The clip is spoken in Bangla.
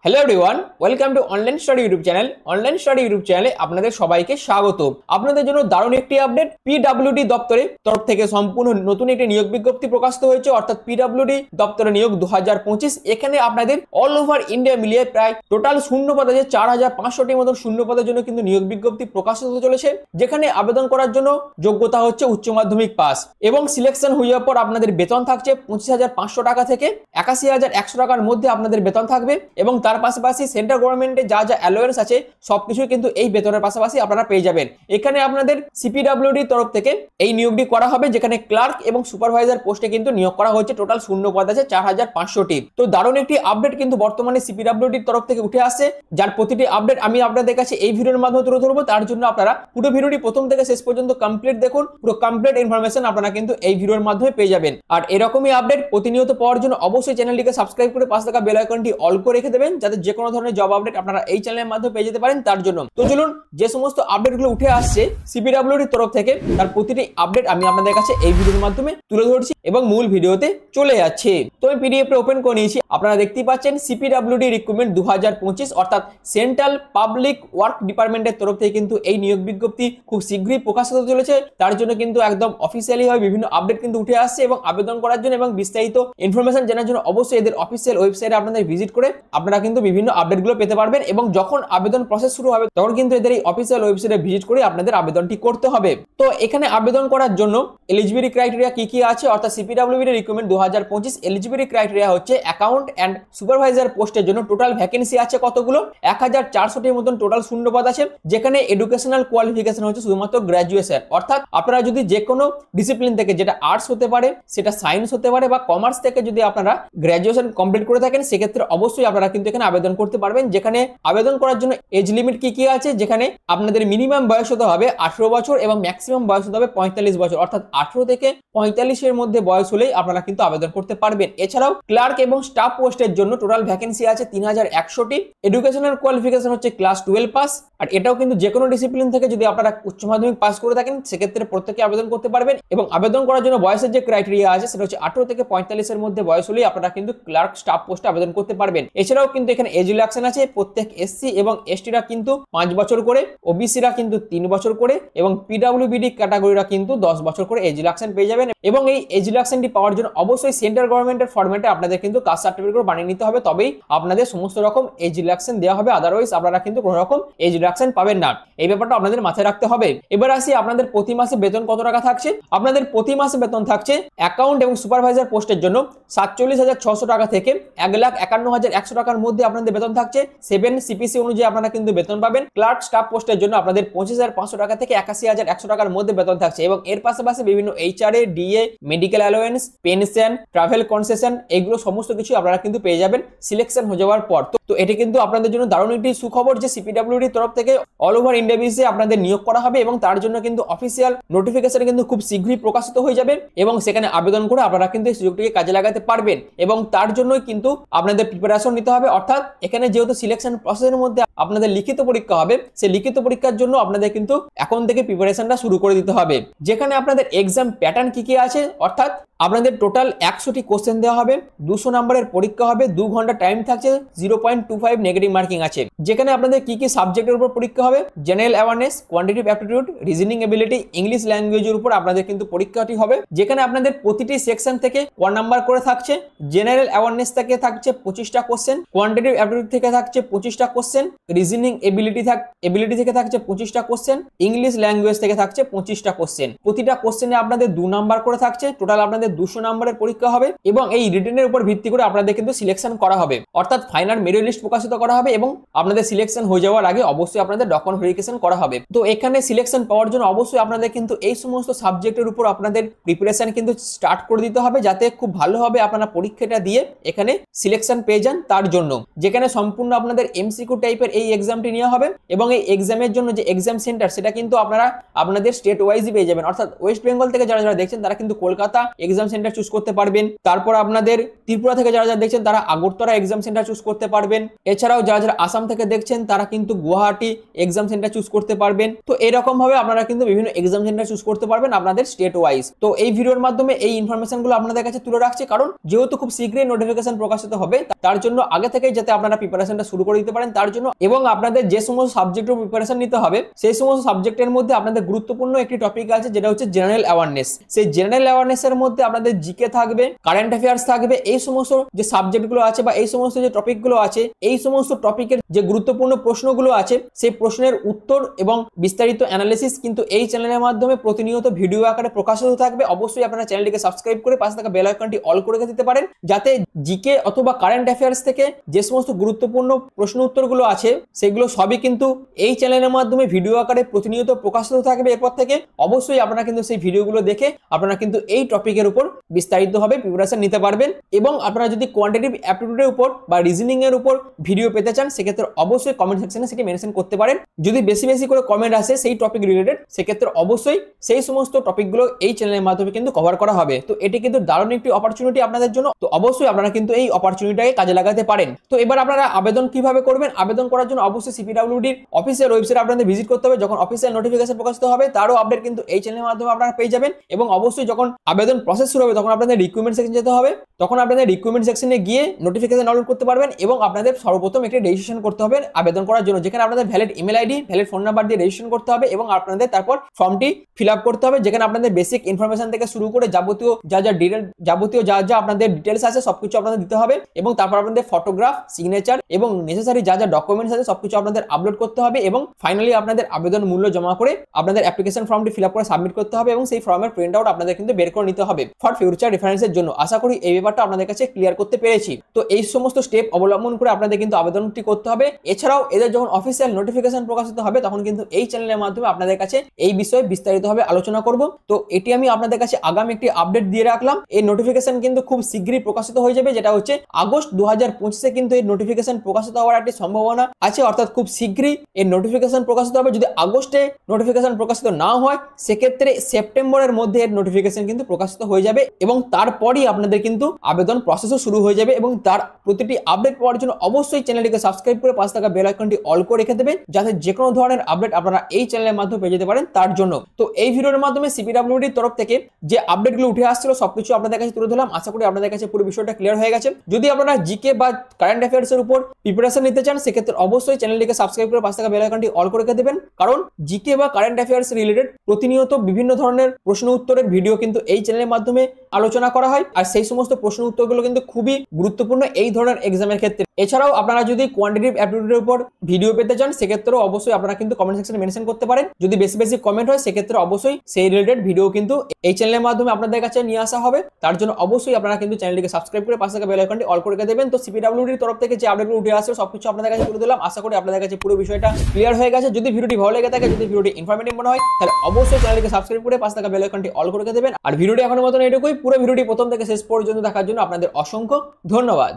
Hello everyone, welcome to online study YouTube channel. Online study YouTube চ্যানেলে আপনাদের সবাইকে স্বাগত। আপনাদের জন্য দারুণ একটি আপডেট। পিডব্লিউডি দপ্তরের তরফ থেকে সম্পূর্ণ নতুন একটি নিয়োগ বিজ্ঞপ্তি প্রকাশিত হয়েছে, অর্থাৎ পিডব্লিউডি দপ্তরে নিয়োগ 2025। এখানে আপনাদের অল ওভার ইন্ডিয়া মিলিয়ে প্রায় টোটাল শূন্য পদ আছে 4500টির মতো শূন্য পদের জন্য কিন্তু নিয়োগ বিজ্ঞপ্তি প্রকাশিত হতে চলেছে, যেখানে আবেদন করার জন্য যোগ্যতা হচ্ছে উচ্চ মাধ্যমিক পাস এবং সিলেকশন হয়ে যাওয়ার পর আপনাদের বেতন থাকছে 25,500 টাকা থেকে 81,100 টাকার মধ্যে আপনাদের বেতন থাকবে এবং তার পাশাপাশি সেন্ট্রাল গভর্নমেন্টের যা যা অ্যালোয়েন্স আছে সবকিছু কিন্তু এই বেতনের পাশাপাশি আপনারা পেয়ে যাবেন। এখানে আপনাদের সিপিডব্লিউডির তরফ থেকে এই নিয়োগটি করা হবে, যেখানে ক্লার্ক এবং সুপারভাইজার পোস্টে কিন্তু নিয়োগ করা হয়েছে। টোটাল শূন্য পদ আছে 4500টি। তো দারুণ একটি আপডেট কিন্তু বর্তমানে সিপিডব্লিউডির তরফ থেকে উঠে আসছে, যার প্রতিটি আপডেট আমি আপনাদের কাছে এই ভিডিওর মাধ্যমে তুলে ধরবো। তার জন্য আপনারা পুরো ভিডিওটি প্রথম থেকে শেষ পর্যন্ত কমপ্লিট দেখুন। পুরো কমপ্লিট ইনফরমেশন আপনারা কিন্তু এই ভিডিওর মাধ্যমে পেয়ে যাবেন। আর এরকমই আপডেট প্রতিনিয়ত পাওয়ার জন্য অবশ্যই চ্যানেলটিকে সাবস্ক্রাইব করে পাশে থাকা বেল আইকনটি অল করে রেখে দেবেন, যাতে যে কোনো ধরনের জব আপডেট আপনারা এই চ্যানেলের মাধ্যমে পেয়ে যেতে পারেন। তার জন্য তো চলুন, যে সমস্ত আপডেটগুলো উঠে আসছে সিপিডব্লিউডির তরফ থেকে তার প্রতিটি আপডেট আমি আপনাদের কাছে এই ভিডিওর মাধ্যমে তুলে ধরছি এবং মূল ভিডিওতে চলে যাচ্ছে। তো আমি পিডিএফটা ওপেন করে নিয়েছি। আপনারা দেখতেই পাচ্ছেন সিপিডব্লিউডি রিক্রুটমেন্ট 2025, অর্থাৎ সেন্ট্রাল পাবলিক ওয়ার্ক ডিপার্টমেন্টের তরফ থেকে কিন্তু এই নিয়োগ বিজ্ঞপ্তি খুব শীঘ্রই প্রকাশিত হতে চলেছে। তার জন্য কিন্তু একদম অফিসিয়ালি ভাবে বিভিন্ন আপডেট কিন্তু উঠে আসছে এবং আবেদন করার জন্য এবং বিস্তারিত ইনফরমেশন জানার জন্য অবশ্যই এদের অফিসিয়াল ওয়েবসাইটে আপনাদের ভিজিট করে আপনারা কিন্তু বিভিন্ন আপডেটগুলো পেতে পারবেন। এবং যখন আবেদন প্রসেস শুরু হবে তখন কিন্তু এদের এই অফিসিয়াল ওয়েবসাইটে ভিজিট করে আপনাদের আবেদনটি করতে হবে। তো এখানে আবেদন করার জন্য এলিজিবিলিটি ক্রাইটেরিয়া কি কি আছে, অর্থাৎ সিপিডব্লিউডি রিক্রুটমেন্ট 2025 এলিজিবিলিটি ক্রাইটেরিয়া হচ্ছে অ্যাকাউন্ট এন্ড সুপারভাইজার পোস্টের জন্য টোটাল ভ্যাকেন্সি আছে কতগুলো, 1400টির মতন টোটাল শূন্য পদ আছে, যেখানে এডুকেশনাল কোয়ালিফিকেশন হচ্ছে শুধুমাত্র গ্র্যাজুয়েশন। অর্থাৎ আপনারা যদি যে কোনো ডিসিপ্লিন থেকে, যেটা আর্টস হতে পারে, সেটা সায়েন্স হতে পারে বা কমার্স থেকে যদি আপনারা গ্র্যাজুয়েশন কমপ্লিট করে থাকেন, সেক্ষেত্রে অবশ্যই আপনারা কিন্তু এখানে আবেদন করতে পারবেন। যেখানে আবেদন করার জন্য এজ লিমিট কি কি আছে, যেখানে আপনাদের মিনিমাম বয়স হতে হবে 18 বছর এবং ম্যাক্সিমাম বয়স হতে হবে 45 বছর, অর্থাৎ 18 থেকে 45 এর মধ্যে বয়স হলেই আপনারা কিন্তু আবেদন করতে পারবেন। এছাড়াও ক্লার্ক এবং স্টাফ পোস্টের জন্য টোটাল ভ্যাকেন্সি আছে 3100টি। এডুকেশনাল কোয়ালিফিকেশন হচ্ছে ক্লাস 12 পাস, আর এটাও কিন্তু যে কোনো ডিসিপ্লিন থেকে যদি আপনারা উচ্চ মাধ্যমিক পাস করে থাকেন সেক্ষেত্রে প্রত্যেকে আবেদন করতে পারবেন। এবং আবেদন করার জন্য বয়সের যে ক্রাইটেরিয়া আছে সেটা হচ্ছে 18 থেকে 45 এর মধ্যে বয়স হলেই আপনারা কিন্তু ক্লার্ক স্টাফ পোস্টে আবেদন করতে পারবেন। এছাড়াও কিন্তু এখানে এজ রিল্যাক্সেশন আছে, প্রত্যেক এসসি এবং এসটিরা কিন্তু 5 বছর করে, ওবিসিরা কিন্তু 3 বছর করে এবং পিডব্লিউবিডি ক্যাটাগরিরা কিন্তু 10 বছর করে এজ রিল্যাক্সেশন পেয়ে যাবেন। এবং এই এজ রিল্যাক্সেশনটি পাওয়ার জন্য অবশ্যই সেন্ট্রাল গভর্নমেন্টের ফরম্যাটে আপনাদের কিন্তু কাস্ট সার্টিফিকেট বানিয়ে নিতে হবে, তবেই আপনাদের সমস্ত রকম এজ রিল্যাক্সেশন দেওয়া হবে। আদারওয়াইজ আপনারা কিন্তু কোনো রকম এজ রিল্যাক্সেশন পাবেন না। এই ব্যাপারটা আপনাদের মাথায় রাখতে হবে। এবার আসি আপনাদের প্রতি মাসে বেতন কত টাকা থাকছে। আপনাদের প্রতি মাসে বেতন থাকছে অ্যাকাউন্ট এবং সুপারভাইজার পোস্টের জন্য 47,600 টাকা থেকে 1,51,100 টাকার মধ্যে আপনাদের বেতন থাকছে। 7 সিপিসি অনুযায়ী আপনারা কিন্তু বেতন পাবেন। ক্লার্ক স্টাফ পোস্টের জন্য আপনাদের 25,500 টাকা থেকে 81,100 টাকার মধ্যে বেতন থাকছে এবং এর পাশাপাশি বিভিন্ন HRA, DA, medical allowance, pension, travel concession, এগুলো সমস্ত কিছু আপনারা কিন্তু পেয়ে যাবেন সিলেকশন হয়ে যাওয়ার পর। তো এটি কিন্তু আপনাদের জন্য দারুণ একটি সুখবর যে সিপিডব্লিউডির তরফ থেকে অল ওভার ইন্ডিয়া বেসে আপনাদের নিয়োগ করা হবে এবং তার জন্য কিন্তু অফিসিয়াল নোটিফিকেশন কিন্তু খুব শীঘ্রই প্রকাশিত হয়ে যাবে এবং সেখানে আবেদন করে আপনারা কিন্তু এই সুযোগটিকে কাজে লাগাতে পারবেন। এবং তার জন্যই কিন্তু আপনাদের প্রিপারেশন নিতে হবে, অর্থাৎ এখানে যেহেতু সিলেকশন প্রসেসের মধ্যে আপনাদের লিখিত পরীক্ষা হবে, সেই লিখিত পরীক্ষার জন্য আপনাদের কিন্তু এখন থেকে প্রিপারেশনটা শুরু করে দিতে হবে। যেখানে আপনাদের এক্সাম প্যাটার্ন কি কি আছে, অর্থাৎ আপনাদের টোটাল 100টি কোশ্চেন দেওয়া হবে, 200 নম্বরের পরীক্ষা হবে, 2 ঘন্টা টাইম থাকছে, 0.25 নেগেটিভ মার্কিং আছে। যেখানে আপনাদের কি কি সাবজেক্টের উপর পরীক্ষা হবে, general awareness, quantitative aptitude, reasoning ability, English ল্যাঙ্গুয়েজের উপর আপনাদের কিন্তু পরীক্ষাটি হবে। যেখানে আপনাদের প্রতিটি সেকশন থেকে 1 নাম্বার করে থাকছে। জেনারেল অ্যাওয়ারনেস থেকে থাকছে 25টা কোশ্চেন, কোয়ান্টিটেটিভ অ্যাপটিটিউড থেকে থাকছে 25টা কোশ্চেন, রিজনিং এবিলিটি থেকে থাকছে 25টা কোশ্চেন, ইংলিশ ল্যাঙ্গুয়েজ থেকে থাকছে 25টা কোশ্চেন। প্রতিটা কোশ্চেনে আপনাদের 2 নাম্বার করে থাকছে। টোটাল আপনাদের 200 নম্বরের পরীক্ষা হবে এবং এই রিটেনের উপর ভিত্তি করে আপনাদের কিন্তু সিলেকশন করা হবে, অর্থাৎ ফাইনাল মেরিট লিস্ট প্রকাশিত করা হবে এবং আপনাদের সিলেকশন হয়ে যাওয়ার আগে অবশ্যই আপনাদের ডকুমেন্ট ভেরিফিকেশন করা হবে। তো এখানে সিলেকশন পাওয়ার জন্য অবশ্যই আপনাদের কিন্তু এই সমস্ত সাবজেক্টের উপর আপনাদের প্রিপারেশন কিন্তু স্টার্ট করে দিতে হবে, যাতে খুব ভালোভাবে আপনারা পরীক্ষাটা দিয়ে এখানে সিলেকশন পেয়ে যান। তার জন্য যেখানে সম্পূর্ণ আপনাদের এমসিকিউ টাইপের এই এক্সামটি নেওয়া হবে এবং এই এক্সামের জন্য যে এক্সাম সেন্টার সেটা কিন্তু আপনারা আপনাদের স্টেট ওয়াইজই পেয়ে যাবেন। অর্থাৎ ওয়েস্ট বেঙ্গল থেকে যারা যারা দেখছেন তারা কিন্তু কলকাতা এক্সাম সেন্টার চুজ করতে পারবেন। তারপর আপনাদের ত্রিপুরা থেকে যারা যারা দেখছেন তারা আগরতলা এক্সাম সেন্টার চুজ করতে পারবেন। এছাড়াও যারা যারা আসাম থেকে দেখছেন তারা কিন্তু গুয়াহাটি এক্সাম সেন্টার চুজ করতে পারবেন। তো এরকম ভাবে আপনারা কিন্তু বিভিন্ন এক্সাম সেন্টার চুজ করতে পারবেন আপনাদের স্টেট ওয়াইজ। তো এই ভিডিওর মাধ্যমে এই ইনফরমেশন গুলো আপনাদের কাছে তুলে রাখছি, কারণ যেহেতু খুব শীঘ্রই নোটিফিকেশন প্রকাশিত হবে তার জন্য আগে থেকেই যাতে আপনারা প্রিপারেশনটা শুরু করে দিতে পারেন তার জন্য, এবং আপনাদের যে সমস্ত সাবজেক্টের প্রিপারেশন নিতে হবে সেই সমস্ত সাবজেক্টের মধ্যে আপনাদের গুরুত্বপূর্ণ একটি টপিক আছে যেটা হচ্ছে জেনারেল অ্যাওয়ারনেস। সেই জেনারেল অ্যাওয়ারনেস এর মধ্যে আপনাদের জিকে থাকবে, কারেন্ট অ্যাফেয়ার্স থাকবে, এই সমস্ত যে সাবজেক্ট গুলো আছে বা এই সমস্ত যে টপিক গুলো আছে এই সমস্ত টপিকের যে গুরুত্বপূর্ণ প্রশ্নগুলো আছে সেই প্রশ্নের উত্তর এবং বিস্তারিত অ্যানালিসিস কিন্তু এই চ্যানেলের মাধ্যমে প্রতিনিয়ত ভিডিও আকারে প্রকাশিত থাকবে। অবশ্যই আপনারা চ্যানেলটিকে সাবস্ক্রাইব করে পাশে থাকা বেল আইকনটি অল করে দিতে পারেন, যাতে জিকে অথবা কারেন্ট অ্যাফেয়ার্স থেকে যে সমস্ত গুরুত্বপূর্ণ প্রশ্ন উত্তরগুলো আছে সেগুলো সবই কিন্তু এই চ্যানেলের মাধ্যমে ভিডিও আকারে প্রতিনিয়ত প্রকাশিত থাকবে। এরপর থেকে অবশ্যই আপনারা কিন্তু সেই ভিডিওগুলো দেখে আপনারা কিন্তু এই টপিকের উপর বিস্তারিতভাবে প্রিপারেশন নিতে পারবেন। এবং আপনারা যদি কোয়ান্টিটিভ অ্যাপটিটিউডের উপর বা রিজনিং এর উপর ভিডিও পেতে চান সেক্ষেত্রে অবশ্যই কমেন্ট সেকশনে সেটি মেনশন করতে পারেন। যদি বেশি বেশি করে কমেন্ট আসে সেই টপিক রিলেটেড সেক্ষেত্রে অবশ্যই সেই সমস্ত টপিকগুলো এই চ্যানেলের মাধ্যমে কিন্তু কভার করা হবে। তো এটি কিন্তু দারুণ একটি অপরচুনিটি আপনাদের জন্য, তো অবশ্যই আপনারা কিন্তু এই অপরচুনিটিটাকে কাজে লাগাতে পারেন। তো এবার আপনারা আবেদন কিভাবে করবেন? আবেদন করার জন্য অবশ্যই সিপিডব্লিউডির অফিসিয়াল ওয়েবসাইট আপনাদের ভিজিট করতে হবে। যখন অফিসিয়াল নোটিফিকেশন প্রকাশিত হবে তারও আপডেট কিন্তু এই চ্যানেলের মাধ্যমে আপনারা পেয়ে যাবেন। এবং অবশ্যই যখন আবেদন প্রসেস শুরু হবে তখন আপনাদের রিক্রুটমেন্ট সেকশন যেতে হবে, তখন আপনাদের রিক্রুটমেন্ট সেকশনে গিয়ে নোটিফিকেশন ডাউনলোড করতে পারবেন এবং আপনাদের সর্বপ্রথম একটি রেজিস্ট্রেশন করতে হবে আবেদন করার জন্য, যেখানে আপনাদের valid email ID valid phone number দিয়ে রেজিস্ট্রেশন করতে হবে এবং আপনাদের তারপর ফর্মটি ফিল আপ করতে হবে, যেখানে আপনাদের বেসিক ইনফরমেশন থেকে শুরু করে যাবতীয় যা আপনাদের ডিটেলস আছে সবকিছু আপনাদের দিতে হবে এবং তারপর আপনাদের ফটোগ্রাফ, সিগনেচার এবং নেসেসারি যা ডকুমেন্টস আছে সবকিছু আপনাদের আপলোড করতে হবে এবং ফাইনালি আপনাদের আবেদন মূল্য জমা করে আপনাদের অ্যাপ্লিকেশন ফর্মটি ফিল আপ করে সাবমিট করতে হবে এবং সেই ফর্মের প্রিন্ট আউট আপনাদের কিন্তু বের করে নিতে হবে ফর ফিউচার রেফারেন্সের জন্য। আশা করি এই ব্যাপারটা আপনাদের কাছে ক্লিয়ার করতে পেরেছি। তো এই সমস্ত স্টেপ অবলম্বন করে আপনাদের কিন্তু আবেদনটি করতে হবে। এছাড়াও এদের যখন অফিসিয়াল নোটিফিকেশন প্রকাশিত হবে তখন কিন্তু এই চ্যানেলের মাধ্যমে আপনাদের কাছে এই বিষয়ে বিস্তারিতভাবে আলোচনা করব। তো এটি আমি আপনাদের কাছে আগামী একটি আপডেট দিয়ে রাখলাম। এই নোটিফিকেশন কিন্তু খুব শীঘ্রই প্রকাশিত হয়ে যাবে, যেটা হচ্ছে আগস্ট 2025-এ কিন্তু এই নোটিফিকেশন প্রকাশিত হওয়ার একটি সম্ভাবনা আছে। অর্থাৎ খুব শীঘ্রই এই নোটিফিকেশন প্রকাশিত হবে। যদি আগস্টে নোটিফিকেশন প্রকাশিত না হয় সেক্ষেত্রে সেপ্টেম্বরের মধ্যে এর নোটিফিকেশন কিন্তু প্রকাশিত হয়ে যাবে এবং তারপরই আপনাদের কিন্তু আবেদন প্রসেসও শুরু হয়ে যাবে। এবং তার প্রতিটি আপডেট পাওয়ার জন্য অবশ্যই চ্যানেলটিকে সাবস্ক্রাইব করে পাশে থাকা বেল আইকনটি অল করে রেখে দেবেন, যাতে যে কোনো ধরনের আপডেট আপনারা এই চ্যানেলের মাধ্যমে পেয়ে যেতে পারেন তার জন্য। তো এই ভিডিওর মাধ্যমে সিপিডব্লিউডির তরফ থেকে যে আপডেটগুলো উঠে আসছিল সবকিছু আপনাদের কাছে তুলে ধরলাম। আশা করি আপনাদের কাছে পুরো বিষয়টা ক্লিয়ার হয়ে গেছে। যদি আপনারা জিকে বা কারেন্ট অ্যাফেয়ার্স এর উপর প্রিপারেশন নিতে চান সেক্ষেত্রে অবশ্যই চ্যানেলটিকে সাবস্ক্রাইব করে পাশে থাকা বেল আইকনটি অল করে রেখে দেবেন, কারণ জিকে বা কারেন্ট অ্যাফেয়ার্স রিলেটেড প্রতিনিয়ত বিভিন্ন ধরনের প্রশ্ন উত্তরের ভিডিও কিন্তু এই চ্যানেলের মাধ্যমে আলোচনা করা হয় আর সেই সমস্ত প্রশ্ন উত্তরগুলো কিন্তু খুবই গুরুত্বপূর্ণ এই ধরনের এক্সামের ক্ষেত্রে। এছাড়াও আপনারা যদি কোয়ান্টিটিভ অ্যাপটিটিউডের উপর ভিডিও পেতে চান সেক্ষেত্রেও অবশ্যই আপনারা কিন্তু কমেন্ট সেকশনে মেনশন করতে পারেন। যদি বেশি বেশি কমেন্ট হয় সেক্ষেত্রে অবশ্যই সেই রিলেটেড ভিডিও কিন্তু এই চ্যানেলের মাধ্যমে আপনাদের কাছে নিয়ে আসা হবে। তার জন্য অবশ্যই আপনারা কিন্তু চ্যানেলটিকে সাবস্ক্রাইব করে পাশে থাকা বেল আইকনটি অল করে দেবেন। তো সিপিডব্লিউডির তরফ থেকে যে আপডেটগুলো উঠে আসছে সবকিছু আপনাদের কাছে তুলে দিলাম। আশা করি আপনাদের কাছে পুরো বিষয়টা ক্লিয়ার হয়ে গেছে। যদি ভিডিওটি ভালো লেগে থাকে, যদি ভিডিওটি ইনফরমেটিভ মনে হয় তাহলে অবশ্যই চ্যানেলটিকে সাবস্ক্রাইব করে পাশে থাকা বেল আইকনটি অল করে দেবেন। আর ভিডিওটি এখনো মতন এটুকুই। পুরো ভিডিওটি প্রথম থেকে শেষ পর্যন্ত দেখার জন্য আপনাদের অসংখ্য ধন্যবাদ।